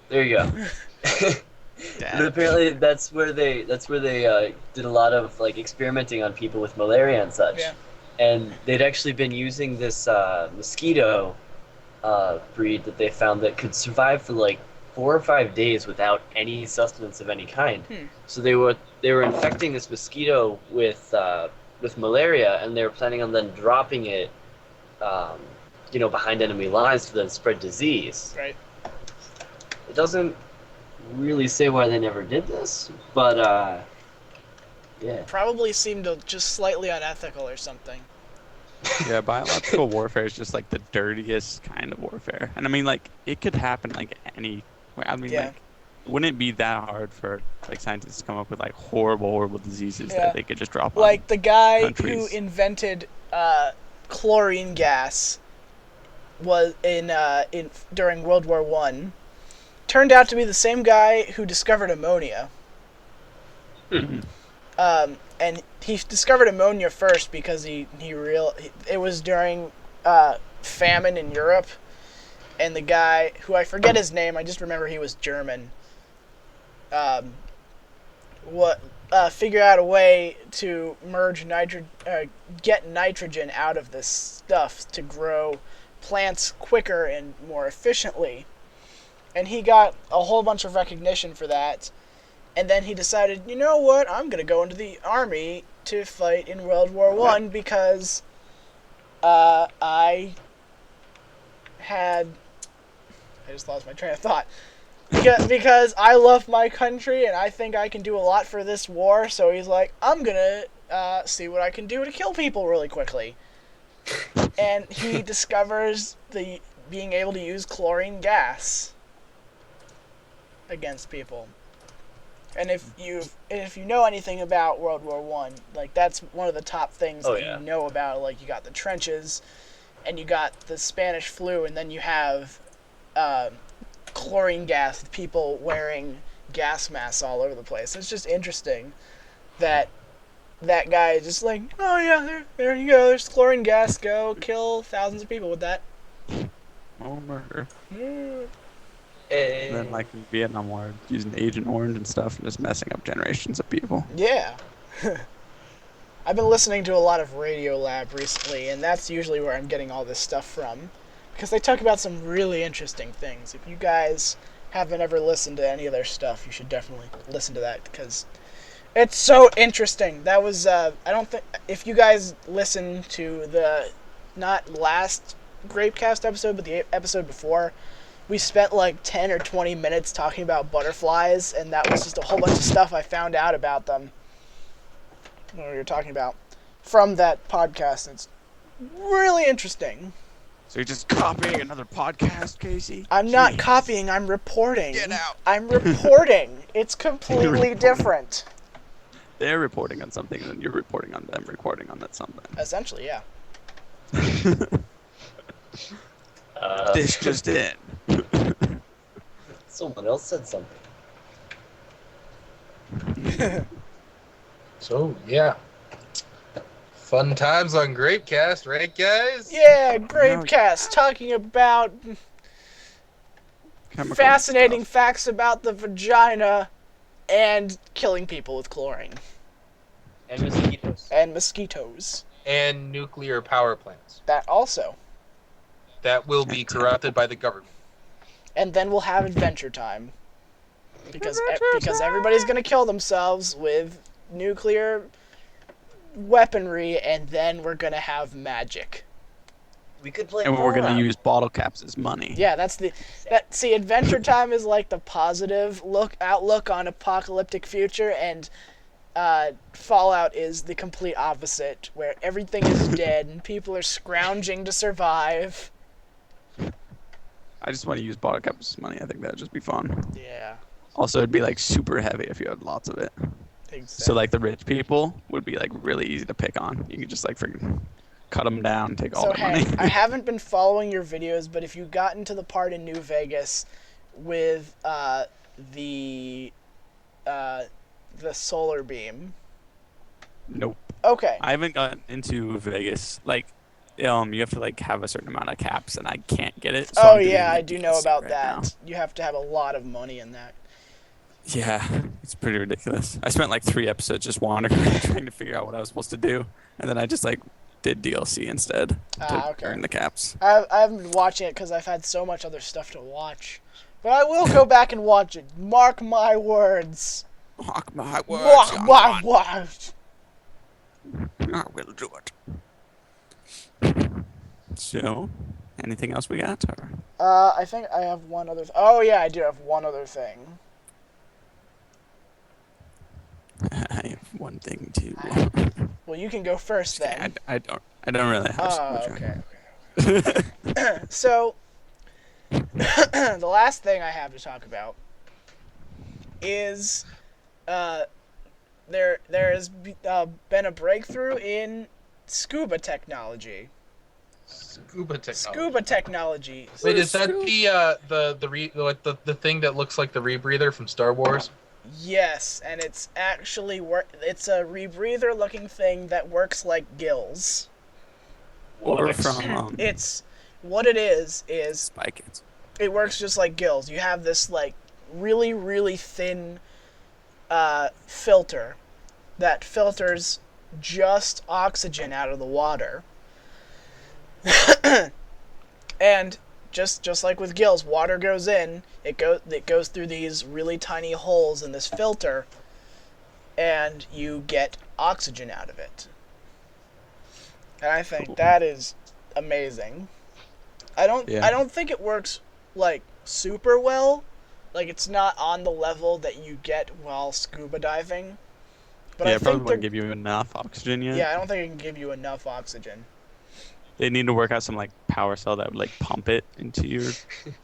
There you go. But apparently that's where they did a lot of like experimenting on people with malaria and such. Yeah. And they'd actually been using this mosquito breed that they found that could survive for like 4 or 5 days without any sustenance of any kind. So they were infecting this mosquito with malaria, and they were planning on then dropping it, behind enemy lines to then spread disease. Right. It doesn't really say why they never did this, but yeah. Probably seemed just slightly unethical or something. Yeah, biological warfare is just like the dirtiest kind of warfare. And I mean, like, it could happen like anywhere. I mean, Yeah. like, wouldn't it be that hard for like scientists to come up with like horrible diseases that they could just drop on? Like the guy countries. who invented chlorine gas was during World War I. Turned out to be the same guy who discovered ammonia. And he discovered ammonia first because it was during famine in Europe, and the guy, who I forget his name, I just remember he was German, figure out a way to get nitrogen out of this stuff to grow plants quicker and more efficiently. And he got a whole bunch of recognition for that. And then he decided, you know what, I'm going to go into the army to fight in World War I because I just lost my train of thought. Because I love my country and I think I can do a lot for this war, so he's like, I'm gonna see what I can do to kill people really quickly. And he discovers being able to use chlorine gas against people. And if you know anything about World War I, like that's one of the top things you know about. Like you got the trenches, and you got the Spanish flu, and then you have chlorine gas with people wearing gas masks all over the place. It's just interesting that guy is just like, oh yeah, there you go, there's chlorine gas, go kill thousands of people with that. Oh, murder. Mm. And then, like in Vietnam War, using Agent Orange and stuff, and just messing up generations of people. Yeah. I've been listening to a lot of Radio Lab recently, and that's usually where I'm getting all this stuff from. Because they talk about some really interesting things. If you guys haven't ever listened to any of their stuff, you should definitely listen to that, because it's so interesting. That was, I don't think, if you guys listen to the, not last Grapecast episode, but the episode before, we spent like 10 or 20 minutes talking about butterflies, and that was just a whole bunch of stuff I found out about them. What we were talking about from that podcast. It's really interesting. So you're just copying another podcast, Casey? I'm not copying, I'm reporting. Get out. I'm reporting. It's completely different. They're reporting on something, and then you're reporting on them recording on that something. Essentially, yeah. This just in. Someone else said something. So, yeah. Fun times on Grapecast, right, guys? Yeah, Grapecast, talking about fascinating facts about the vagina and killing people with chlorine. And mosquitoes. And mosquitoes. And nuclear power plants. That also. That will be corrupted by the government. And then we'll have Adventure Time. Because everybody's going to kill themselves with nuclear weaponry, and then we're going to have magic. We could play. And we're going to use bottle caps as money. Yeah, see, Adventure Time is like the positive outlook on apocalyptic future, and Fallout is the complete opposite, where everything is dead and people are scrounging to survive. I just want to use bottle caps as money. I think that'd just be fun. Yeah. Also, it'd be like super heavy if you had lots of it. Exactly. So like the rich people would be like really easy to pick on. You could just like freaking cut them down, take all their money. I haven't been following your videos, but if you got into the part in New Vegas with the solar beam. Nope. Okay. I haven't gotten into Vegas. Like, you have to like have a certain amount of caps, and I can't get it. So Oh I'm doing yeah, I it do know about right that. now. You have to have a lot of money in that. Yeah, it's pretty ridiculous. I spent like 3 episodes just wandering around trying to figure out what I was supposed to do, and then I just like did DLC instead to Okay. earn the caps. I haven't been watching it because I've had so much other stuff to watch. But I will go back and watch it. Mark my words. Mark my words. Mark my young words. one. I will do it. So, anything else we got? Or? I think I have one other. Oh yeah, I do have one other thing. I have one thing too. Well, you can go first then. I don't really have so much. Okay. So, the last thing I have to talk about is there has been a breakthrough in scuba technology. Scuba technology. Scuba technology. Wait, is that the thing that looks like the rebreather from Star Wars? Yes, and it's actually it's a rebreather looking thing that works like gills. Or from It's what it is Spy Kids. it works just like gills. You have this like really really thin filter that filters just oxygen out of the water. And just like with gills, water goes in, it goes through these really tiny holes in this filter, and you get oxygen out of it. And I think that is amazing. I don't think it works like super well. Like it's not on the level that you get while scuba diving. But yeah, I it probably think wouldn't give you enough oxygen yet. yeah, I don't think it can give you enough oxygen. They need to work out some like power cell that would like pump it into your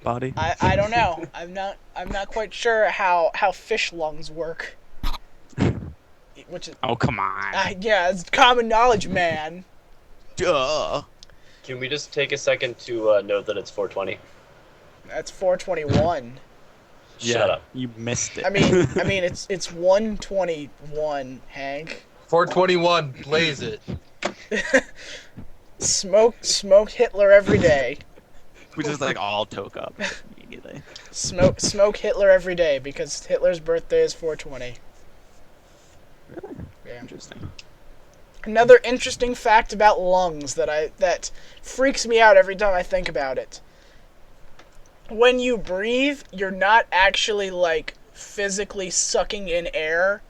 body. I don't know. I'm not quite sure how fish lungs work. Which is Oh come on. yeah, it's common knowledge, man. Duh. Can we just take a second to note that it's 420? That's 421. Shut up. You missed it. I mean it's 121, Hank. 421, blaze it. Smoke Hitler every day. We just like all toke up immediately. Smoke Hitler every day because Hitler's birthday is 420. Really? Yeah. Interesting. Another interesting fact about lungs that freaks me out every time I think about it. When you breathe, you're not actually like physically sucking in air.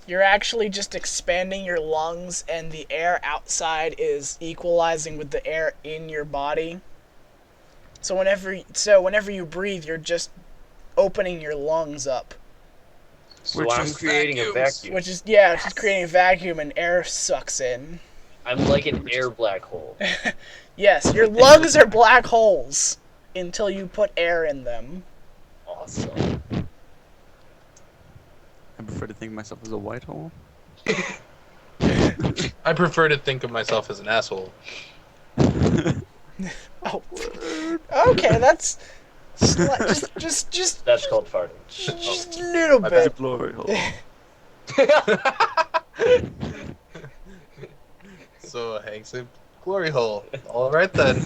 You're actually just expanding your lungs, and the air outside is equalizing with the air in your body. So whenever you breathe, you're just opening your lungs up. So We're I'm just creating a vacuums. vacuum. Which is, yeah, it's just creating a vacuum and air sucks in. I'm like an air black hole. Yes, your lungs are black holes until you put air in them. Awesome. I prefer to think of myself as a white hole. I prefer to think of myself as an asshole. Oh, okay, that's just That's called farting. just a little That's a bit. glory hole. So Hank's a glory hole. All right then.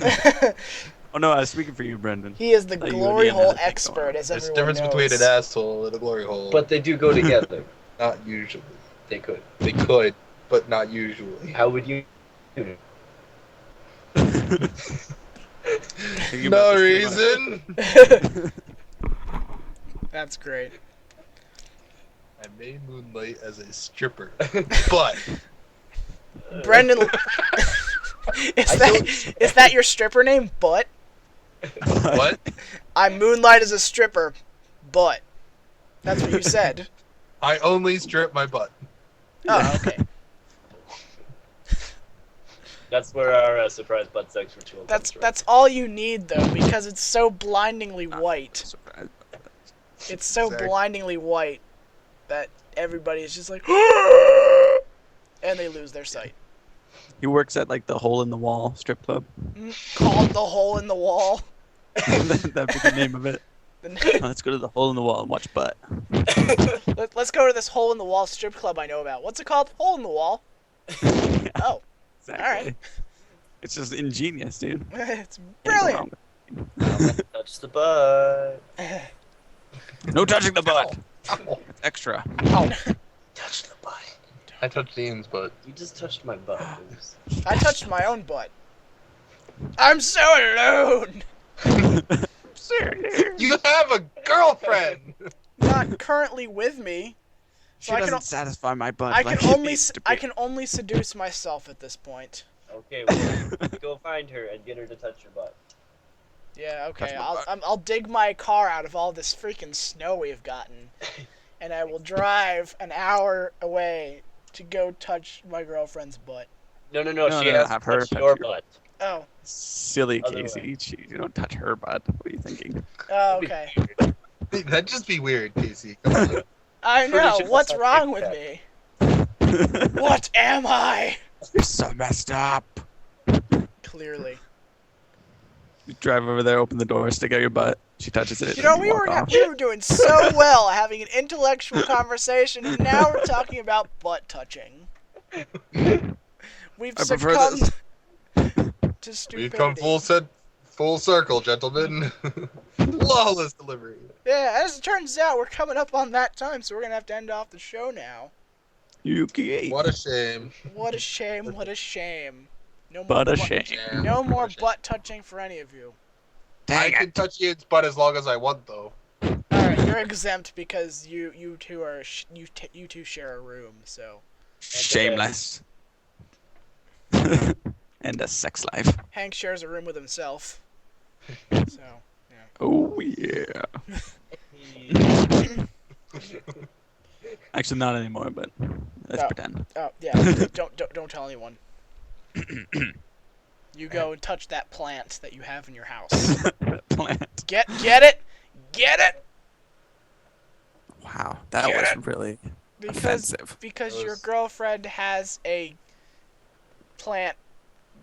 Oh no, I was speaking for you, Brendan. He is the Thought you glory and me had hole that thing expert, going. as There's a everyone difference knows. between an asshole and a glory hole. But they do go together. not usually. They could. They could, but not usually. How would you do it? Thinking No about this too reason. That's great. I may moonlight as a stripper, but Brendan, is that your stripper name? Butt? much. what? I moonlight as a stripper, butt. That's what you said. I only strip my butt. Oh, okay. That's where our surprise butt sex ritual comes from. That's all you need though, because it's so blindingly white. It's so Exactly. blindingly white that everybody's just like, and they lose their sight. He works at like the hole in the wall strip club. Called the hole in the wall. That'd be the name of it. Let's go to the hole in the wall and watch butt. Let's go to this hole in the wall strip club I know about. What's it called? Hole in the wall. Oh, Exactly. Alright. It's just ingenious, dude. it's Can't go wrong brilliant. with Touch the butt. it. No touching the butt. It's extra. Touch the butt. I touched Ian's butt. You just touched my butt. Bruce. I touched my own butt. I'm so alone. You have a girlfriend. Not currently with me. She So I can doesn't o- satisfy my butt. I like can it only needs to be. I can only seduce myself at this point. Okay, well, go find her and get her to touch your butt. Yeah, okay. Touch my I'll butt. I'll dig my car out of all this freaking snow we've gotten, and I will drive an hour away to go touch my girlfriend's butt. No, No, she no, has have to her touch touch your your- butt. Oh, Silly Other Casey. You don't touch her butt. What are you thinking? oh, okay. That'd just be weird, Casey. Come on. I Pretty know. sure What's that's not wrong Grapecast. with me? What am I? You're so messed up. Clearly. You drive over there, open the door, stick out your butt. She touches it. You know, and you walk off. we were doing so well having an intellectual conversation, and now we're talking about butt touching. We've I prefer succumbed to We've stupidity. come full circle, gentlemen. Flawless delivery. Yeah, as it turns out, we're coming up on that time, so we're gonna have to end off the show now. Yuki. What a shame. What a shame, what a shame. No more But a butt- shame. Yeah, No more what a shame. butt touching for any of you. I Dang can it. touch its butt as long as I want, though. Alright, you're exempt because you two are you two share a room, so Shameless. And a sex life. Hank shares a room with himself. So, Oh yeah. Actually, not anymore, but let's Oh. pretend. oh yeah, don't tell anyone. You go and touch that plant that you have in your house. Plant. Get it? Get it? Wow, that Get was it? really offensive. Because That your was- girlfriend has a plant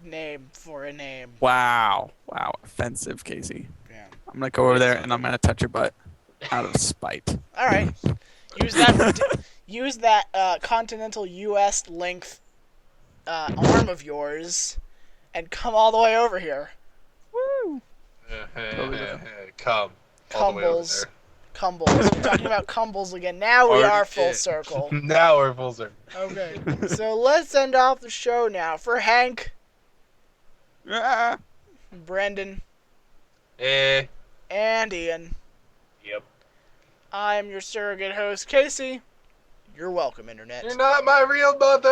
name for a name. Wow, offensive, Casey. Yeah. I'm gonna go over there and I'm gonna touch your butt out of spite. All right. Use that continental U.S. length arm of yours, and come all the way over here. Woo! Come. All the way over Cumbles. Cumbles. We're talking about cumbles again. Now we Already are full did. circle. there. Now we're full circle. Okay. So let's end off the show now. For Hank, Ah. Brendan, Eh. and Ian, Yep. I am your surrogate host, Casey. You're welcome, Internet. You're not my real mother!